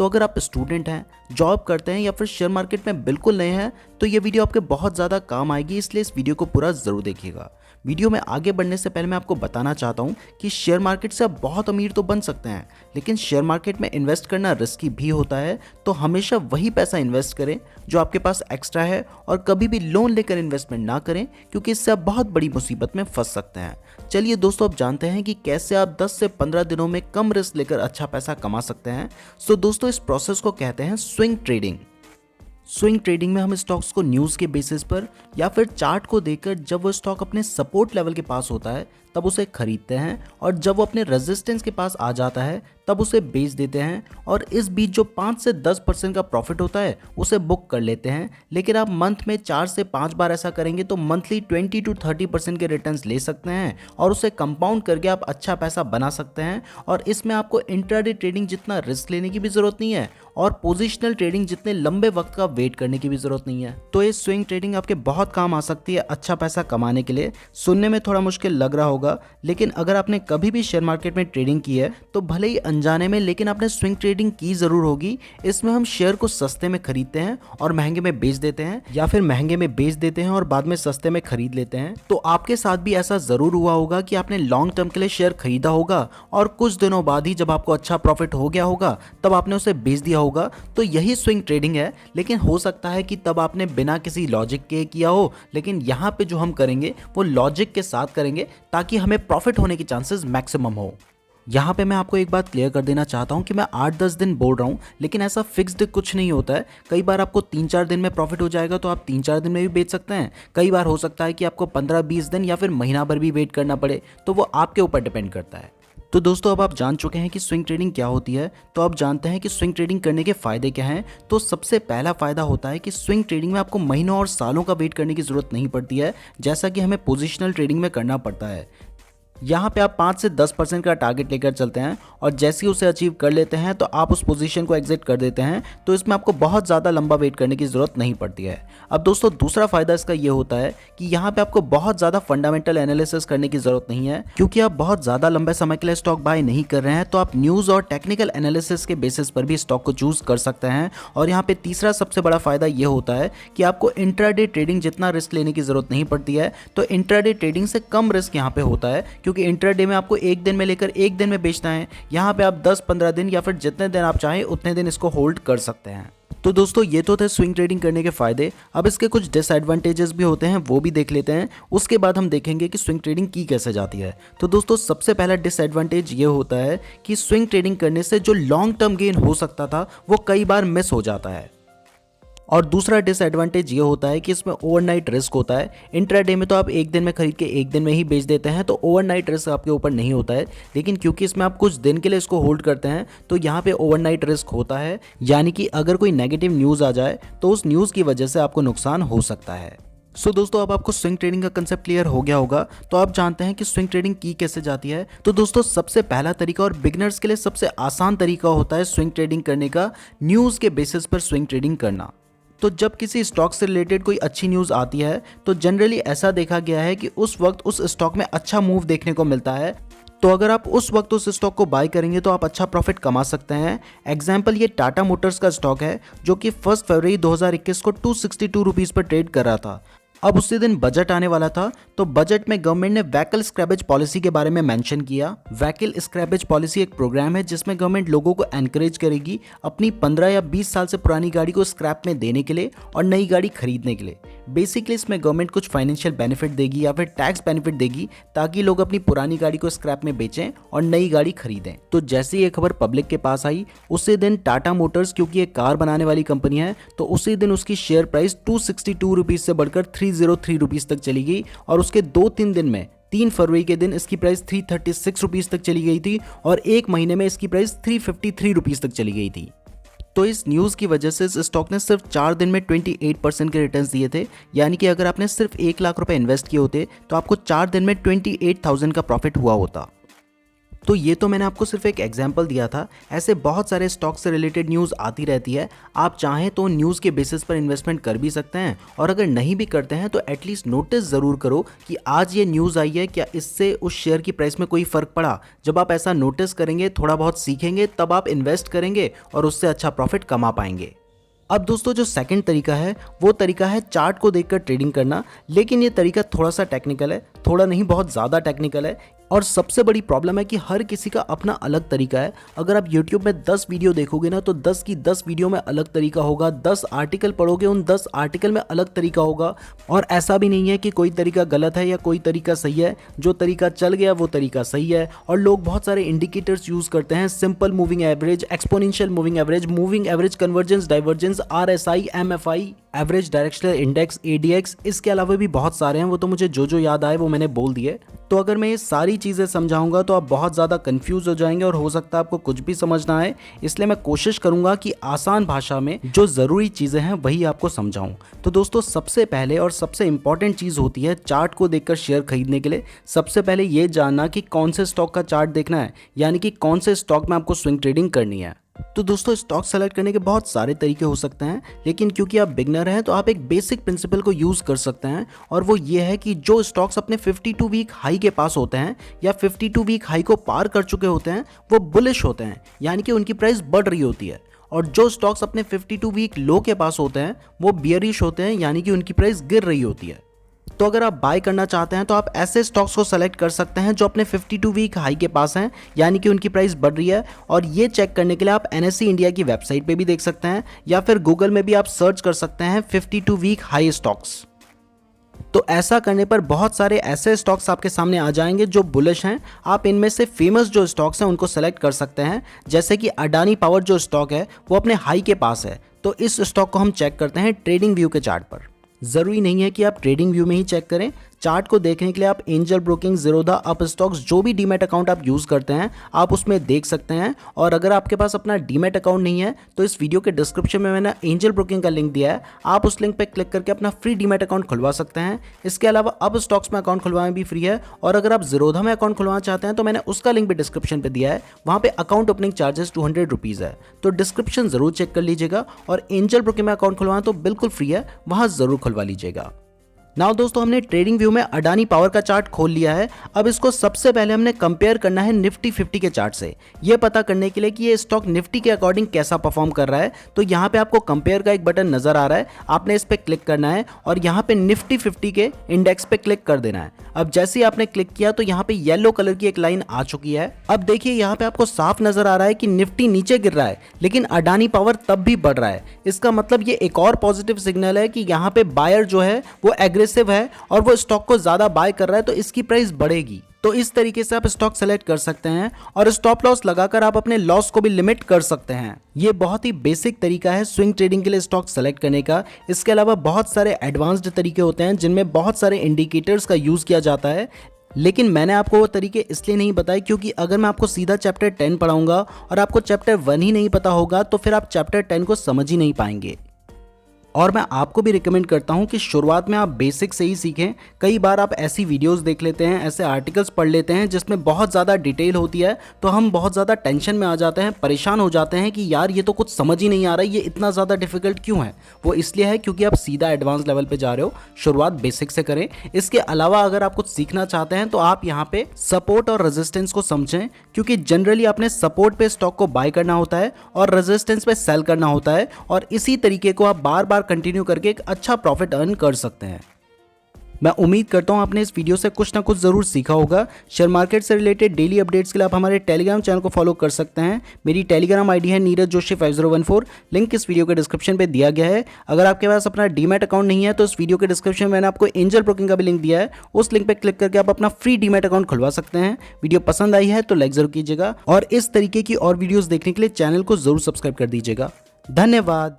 तो अगर आप स्टूडेंट हैं, जॉब करते हैं या फिर शेयर मार्केट में बिल्कुल नए हैं तो ये वीडियो आपके बहुत ज़्यादा काम आएगी, इसलिए इस वीडियो को पूरा ज़रूर देखिएगा। वीडियो में आगे बढ़ने से पहले मैं आपको बताना चाहता हूँ कि शेयर मार्केट से आप बहुत अमीर तो बन सकते हैं, लेकिन शेयर मार्केट में इन्वेस्ट करना रिस्की भी होता है। तो हमेशा वही पैसा इन्वेस्ट करें जो आपके पास एक्स्ट्रा है और कभी भी लोन लेकर इन्वेस्टमेंट ना करें, क्योंकि इससे आप बहुत बड़ी मुसीबत में फंस सकते हैं। चलिए दोस्तों, अब जानते हैं कि कैसे आप 10 से 15 दिनों में कम रिस्क लेकर अच्छा पैसा कमा सकते हैं। सो दोस्तों, इस प्रोसेस को कहते हैं स्विंग ट्रेडिंग। स्विंग ट्रेडिंग में हम स्टॉक्स को न्यूज़ के बेसिस पर या फिर चार्ट को देखकर जब वो स्टॉक अपने सपोर्ट लेवल के पास होता है तब उसे खरीदते हैं, और जब वो अपने रेजिस्टेंस के पास आ जाता है तब उसे बेच देते हैं, और इस बीच जो 5 से 10% का प्रॉफिट होता है उसे बुक कर लेते हैं। लेकिन आप मंथ में 4 से 5 बार ऐसा करेंगे तो मंथली 20 to 30% के रिटर्न्स ले सकते हैं, और उसे कंपाउंड करके आप अच्छा पैसा बना सकते हैं। और इसमें आपको इंट्राडे ट्रेडिंग जितना रिस्क लेने की भी ज़रूरत नहीं है और पोजिशनल ट्रेडिंग जितने लंबे वक्त का वेट करने की भी ज़रूरत नहीं है। तो ये स्विंग ट्रेडिंग आपके बहुत काम आ सकती है अच्छा पैसा कमाने के लिए। सुनने में थोड़ा मुश्किल लग रहा होगा, लेकिन अगर आपने कभी भी शेयर मार्केट में ट्रेडिंग की है तो भले ही अनजाने में, लेकिन आपने स्विंग ट्रेडिंग की जरूर होगी। इसमें हम शेयर को सस्ते में खरीदते हैं और महंगे में बेच देते हैं, या फिर महंगे में बेच देते हैं और बाद में सस्ते में खरीद लेते हैं। तो आपके साथ भी ऐसा जरूर हुआ होगा कि आपने लॉन्ग टर्म के लिए शेयर खरीदा होगा और कुछ दिनों बाद ही जब आपको अच्छा प्रॉफिट हो गया होगा तब आपने उसे बेच दिया होगा। तो यही स्विंग ट्रेडिंग है, लेकिन हो सकता है कि तब आपने बिना किसी लॉजिक के किया हो, लेकिन यहाँ पे जो हम करेंगे वो लॉजिक के साथ करेंगे ताकि हमें प्रॉफिट होने की चांसेस मैक्सिमम हो। यहाँ पे मैं आपको एक बात क्लियर कर देना चाहता हूँ कि मैं 8-10 दिन बोल रहा हूँ, लेकिन ऐसा फिक्स्ड कुछ नहीं होता है। कई बार आपको 3-4 दिन में प्रॉफिट हो जाएगा तो आप 3-4 दिन में भी बेच सकते हैं। कई बार हो सकता है कि आपको 15-20 दिन या फिर महीना भर भी वेट करना पड़े, तो वो आपके ऊपर डिपेंड करता है। तो दोस्तों, अब आप जान चुके हैं कि स्विंग ट्रेडिंग क्या होती है, तो आप जानते हैं कि स्विंग ट्रेडिंग करने के फ़ायदे क्या हैं। तो सबसे पहला फ़ायदा होता है कि स्विंग ट्रेडिंग में आपको महीनों और सालों का वेट करने की ज़रूरत नहीं पड़ती है, जैसा कि हमें पोजिशनल ट्रेडिंग में करना पड़ता है। यहाँ पे आप 5 से 10% का टारगेट लेकर चलते हैं और जैसे ही उसे अचीव कर लेते हैं तो आप उस पोजीशन को एग्जिट कर देते हैं। तो इसमें आपको बहुत ज़्यादा लंबा वेट करने की ज़रूरत नहीं पड़ती है। अब दोस्तों, दूसरा फ़ायदा इसका ये होता है कि यहाँ पे आपको बहुत ज़्यादा फंडामेंटल एनालिसिस करने की ज़रूरत नहीं है, क्योंकि आप बहुत ज़्यादा लंबे समय के लिए स्टॉक बाय नहीं कर रहे हैं। तो आप न्यूज़ और टेक्निकल एनालिसिस के बेसिस पर भी स्टॉक को चूज़ कर सकते हैं। और यहाँ पे तीसरा सबसे बड़ा फ़ायदा ये होता है कि आपको इंट्राडे ट्रेडिंग जितना रिस्क लेने की ज़रूरत नहीं पड़ती है। तो इंट्राडे ट्रेडिंग से कम रिस्क यहाँ पे होता है, क्योंकि इंट्राडे में आपको एक दिन में लेकर एक दिन में बेचना है। यहाँ पे आप 10-15 दिन या फिर जितने दिन आप चाहें उतने दिन इसको होल्ड कर सकते हैं। तो दोस्तों, ये तो थे स्विंग ट्रेडिंग करने के फायदे। अब इसके कुछ डिसएडवांटेजेस भी होते हैं, वो भी देख लेते हैं। उसके बाद हम देखेंगे कि स्विंग ट्रेडिंग की कैसे जाती है। तो दोस्तों, सबसे पहला डिसएडवांटेज ये होता है कि स्विंग ट्रेडिंग करने से जो लॉन्ग टर्म गेन हो सकता था वो कई बार मिस हो जाता है। और दूसरा डिसएडवांटेज ये होता है कि इसमें ओवरनाइट रिस्क होता है। इंट्राडे में तो आप एक दिन में खरीद के एक दिन में ही बेच देते हैं, तो ओवरनाइट रिस्क आपके ऊपर नहीं होता है। लेकिन क्योंकि इसमें आप कुछ दिन के लिए इसको होल्ड करते हैं तो यहाँ पे ओवरनाइट रिस्क होता है, यानी कि अगर कोई नेगेटिव न्यूज़ आ जाए तो उस न्यूज़ की वजह से आपको नुकसान हो सकता है। सो दोस्तों, अब आपको स्विंग ट्रेडिंग का कंसेप्ट क्लियर हो गया होगा। तो आप जानते हैं कि स्विंग ट्रेडिंग की कैसे जाती है। तो दोस्तों, सबसे पहला तरीका और बिगिनर्स के लिए सबसे आसान तरीका होता है स्विंग ट्रेडिंग करने का, न्यूज़ के बेसिस पर स्विंग ट्रेडिंग करना। तो जब किसी स्टॉक से रिलेटेड कोई अच्छी न्यूज़ आती है तो जनरली ऐसा देखा गया है कि उस वक्त उस स्टॉक में अच्छा मूव देखने को मिलता है। तो अगर आप उस वक्त उस स्टॉक को बाय करेंगे तो आप अच्छा प्रॉफिट कमा सकते हैं। एग्जाम्पल, ये टाटा मोटर्स का स्टॉक है जो कि 1 फरवरी 2021 को 262 रुपीज़ पर ट्रेड कर रहा था। अब उसी दिन बजट आने वाला था, तो बजट में गवर्नमेंट ने व्हीकल स्क्रैपेज पॉलिसी के बारे में मेंशन किया। व्हीकल स्क्रैपेज पॉलिसी एक प्रोग्राम है जिसमें गवर्नमेंट लोगों को एनकरेज करेगी अपनी 15 या 20 साल से पुरानी गाड़ी को स्क्रैप में देने के लिए और नई गाड़ी खरीदने के लिए। बेसिकली इसमें गवर्नमेंट कुछ फाइनेंशियल बेनिफिट देगी या फिर टैक्स बेनिफिट देगी ताकि लोग अपनी पुरानी गाड़ी को स्क्रैप में बेचें और नई गाड़ी खरीदें। तो जैसे ये खबर पब्लिक के पास आई, उसी दिन टाटा मोटर्स, क्योंकि एक कार बनाने वाली कंपनी है, तो उसी दिन उसकी शेयर प्राइस 262 रुपीज़ से बढ़कर 303 रुपीज़ तक चली गई। और उसके 2-3 दिन में 3 फरवरी के दिन इसकी प्राइस 336 रुपीज़ तक चली गई थी और एक महीने में इसकी प्राइस 353 रुपीज़ तक चली गई थी। तो इस न्यूज़ की वजह से इस स्टॉक ने सिर्फ 4 दिन में 28% के रिटर्न्स दिए थे। यानी कि अगर आपने सिर्फ 1 लाख रुपए इन्वेस्ट किए होते तो आपको 4 दिन में 28,000 का प्रॉफिट हुआ होता। तो ये तो मैंने आपको सिर्फ एक एग्जाम्पल दिया था। ऐसे बहुत सारे स्टॉक से रिलेटेड न्यूज़ आती रहती है। आप चाहें तो न्यूज़ के बेसिस पर इन्वेस्टमेंट कर भी सकते हैं, और अगर नहीं भी करते हैं तो एटलीस्ट नोटिस ज़रूर करो कि आज ये न्यूज़ आई है, क्या इससे उस शेयर की प्राइस में कोई फ़र्क पड़ा। जब आप ऐसा नोटिस करेंगे, थोड़ा बहुत सीखेंगे, तब आप इन्वेस्ट करेंगे और उससे अच्छा प्रॉफिट कमा पाएंगे। अब दोस्तों जो सेकंड तरीका है वो तरीका है चार्ट को देखकर ट्रेडिंग करना। लेकिन ये तरीका थोड़ा सा टेक्निकल है, थोड़ा नहीं बहुत ज़्यादा टेक्निकल है, और सबसे बड़ी प्रॉब्लम है कि हर किसी का अपना अलग तरीका है। अगर आप YouTube में 10 वीडियो देखोगे ना, तो 10 की 10 वीडियो में अलग तरीका होगा। 10 आर्टिकल पढ़ोगे, उन 10 आर्टिकल में अलग तरीका होगा। और ऐसा भी नहीं है कि कोई तरीका गलत है या कोई तरीका सही है। जो तरीका चल गया वो तरीका सही है। और लोग बहुत सारे इंडिकेटर्स यूज़ करते हैं, simple moving average, exponential moving average, convergence, divergence, RSI, MFI, average directional index, ADX। इसके अलावा भी बहुत सारे हैं, वो तो मुझे जो याद आए वो मैंने बोल दिए। तो अगर मैं ये सारी चीज़ें समझाऊंगा तो आप बहुत ज़्यादा कंफ्यूज हो जाएंगे और हो सकता है आपको कुछ भी समझ ना आए। इसलिए मैं कोशिश करूंगा कि आसान भाषा में जो ज़रूरी चीज़ें हैं वही आपको समझाऊं। तो दोस्तों सबसे पहले और सबसे इंपॉर्टेंट चीज़ होती है चार्ट को देखकर शेयर खरीदने के लिए सबसे पहले ये जानना कि कौन से स्टॉक का चार्ट देखना है, यानी कि कौन से स्टॉक में आपको स्विंग ट्रेडिंग करनी है। तो दोस्तों स्टॉक सेलेक्ट करने के बहुत सारे तरीके हो सकते हैं, लेकिन क्योंकि आप बिगनर हैं तो आप एक बेसिक प्रिंसिपल को यूज़ कर सकते हैं, और वो ये है कि जो स्टॉक्स अपने 52 वीक हाई के पास होते हैं या 52 वीक हाई को पार कर चुके होते हैं वो बुलिश होते हैं, यानी कि उनकी प्राइस बढ़ रही होती है। और जो स्टॉक्स अपने 52 वीक लो के पास होते हैं वो बियरिश होते हैं, यानी कि उनकी प्राइस गिर रही होती है। तो अगर आप बाय करना चाहते हैं तो आप ऐसे स्टॉक्स को सेलेक्ट कर सकते हैं जो अपने 52 वीक हाई के पास हैं, यानी कि उनकी प्राइस बढ़ रही है। और ये चेक करने के लिए आप NSE इंडिया की वेबसाइट पे भी देख सकते हैं, या फिर गूगल में भी आप सर्च कर सकते हैं 52 वीक हाई स्टॉक्स। तो ऐसा करने पर बहुत सारे ऐसे स्टॉक्स आपके सामने आ जाएंगे जो बुलिश हैं। आप इनमें से फेमस जो स्टॉक्स हैं उनको सेलेक्ट कर सकते हैं, जैसे कि अडानी पावर जो स्टॉक है वो अपने हाई के पास है। तो इस स्टॉक को हम चेक करते हैं ट्रेडिंग व्यू के चार्ट पर। ज़रूरी नहीं है कि आप ट्रेडिंग व्यू में ही चेक करें, चार्ट को देखने के लिए आप angel broking, Zerodha, up stocks, जो भी डीमैट अकाउंट आप यूज़ करते हैं आप उसमें देख सकते हैं। और अगर आपके पास अपना डीमैट अकाउंट नहीं है तो इस वीडियो के डिस्क्रिप्शन में मैंने एंजल ब्रोकिंग का लिंक दिया है, आप उस लिंक पर क्लिक करके अपना फ्री डीमैट अकाउंट खुलवा सकते हैं। इसके अलावा अप स्टॉक्स में अकाउंट खुलवाना भी फ्री है, और अगर आप ज़ीरोधा में अकाउंट खुलवाना चाहते हैं तो मैंने उसका लिंक भी डिस्क्रिप्शन पर दिया है, वहाँ पर अकाउंट ओपनिंग चार्जेस 200 रुपीज़ है। तो डिस्क्रिप्शन ज़रूर चेक कर लीजिएगा, और एंजल ब्रोकिंग में अकाउंट खुलवाना तो बिल्कुल फ्री है, वहाँ ज़रूर खुलवा लीजिएगा। नाउ दोस्तों हमने ट्रेडिंग व्यू में अडानी पावर का चार्ट खोल लिया है। अब इसको सबसे पहले हमने कंपेयर करना है निफ्टी 50 के चार्ट से, ये पता करने के लिए कि ये स्टॉक निफ्टी के अकॉर्डिंग कैसा परफॉर्म कर रहा है। तो यहाँ पे आपको कंपेयर का एक बटन नजर आ रहा है, आपने इस पे क्लिक करना है और यहाँ पे निफ्टी 50 के इंडेक्स पे क्लिक कर देना है। अब जैसे ही आपने क्लिक किया तो यहाँ पे येलो कलर की एक लाइन आ चुकी है। अब देखिए यहाँ पे आपको साफ नजर आ रहा है कि निफ्टी नीचे गिर रहा है, लेकिन अडानी पावर तब भी बढ़ रहा है। इसका मतलब ये एक और पॉजिटिव सिग्नल है कि यहाँ पे बायर जो है वो एग्रेसिव है और वो स्टॉक को ज्यादा बाय कर रहा है, तो इसकी प्राइस बढ़ेगी। तो इस तरीके से आप स्टॉक सेलेक्ट कर सकते हैं और स्टॉप लॉस लगाकर आप अपने लॉस को भी लिमिट कर सकते हैं। ये बहुत ही बेसिक तरीका है स्विंग ट्रेडिंग के लिए स्टॉक सेलेक्ट करने का। इसके अलावा बहुत सारे एडवांस्ड तरीके होते हैं जिनमें बहुत सारे इंडिकेटर्स का यूज किया जाता है, लेकिन मैंने आपको वो तरीके इसलिए नहीं बताए क्योंकि अगर मैं आपको सीधा चैप्टर 10 पढ़ाऊंगा और आपको चैप्टर 1 ही नहीं पता होगा तो फिर आप चैप्टर 10 को समझ ही नहीं पाएंगे। और मैं आपको भी रिकमेंड करता हूं कि शुरुआत में आप बेसिक से ही सीखें। कई बार आप ऐसी वीडियोस देख लेते हैं, ऐसे आर्टिकल्स पढ़ लेते हैं जिसमें बहुत ज़्यादा डिटेल होती है, तो हम बहुत ज़्यादा टेंशन में आ जाते हैं, परेशान हो जाते हैं कि यार ये तो कुछ समझ ही नहीं आ रहा है, ये इतना ज़्यादा डिफिकल्ट क्यों है। वो इसलिए है क्योंकि आप सीधा एडवांस लेवल पर जा रहे हो। शुरुआत बेसिक से करें। इसके अलावा अगर आप कुछ सीखना चाहते हैं तो आप यहाँ पे सपोर्ट और रेजिस्टेंस को समझें, क्योंकि जनरली आपने सपोर्ट पे स्टॉक को बाय करना होता है और रेजिस्टेंस पे सेल करना होता है, और इसी तरीके को आप बार बार कंटिन्यू करके एक अच्छा प्रॉफिट अर्न कर सकते हैं। मैं उम्मीद करता हूं आपने इस वीडियो से कुछ ना कुछ जरूर सीखा होगा। शेयर मार्केट से रिलेटेड डेली अपडेट्स के लिए आप हमारे टेलीग्राम चैनल को फॉलो कर सकते हैं। मेरी टेलीग्राम आईडी है नीरज जोशी 5014, लिंक इस वीडियो के डिस्क्रिप्शन पे दिया गया है। अगर आपके पास अपना डीमैट अकाउंट नहीं है तो इस वीडियो के डिस्क्रिप्शन में मैंने आपको एंजल ब्रोकिंग का भी लिंक दिया है, उस लिंक पर क्लिक करके आप अपना फ्री डीमैट अकाउंट खुलवा सकते हैं। वीडियो पसंद आई है तो लाइक जरूर कीजिएगा और इस तरीके की और वीडियोज देखने के लिए चैनल को जरूर सब्सक्राइब कर दीजिएगा। धन्यवाद।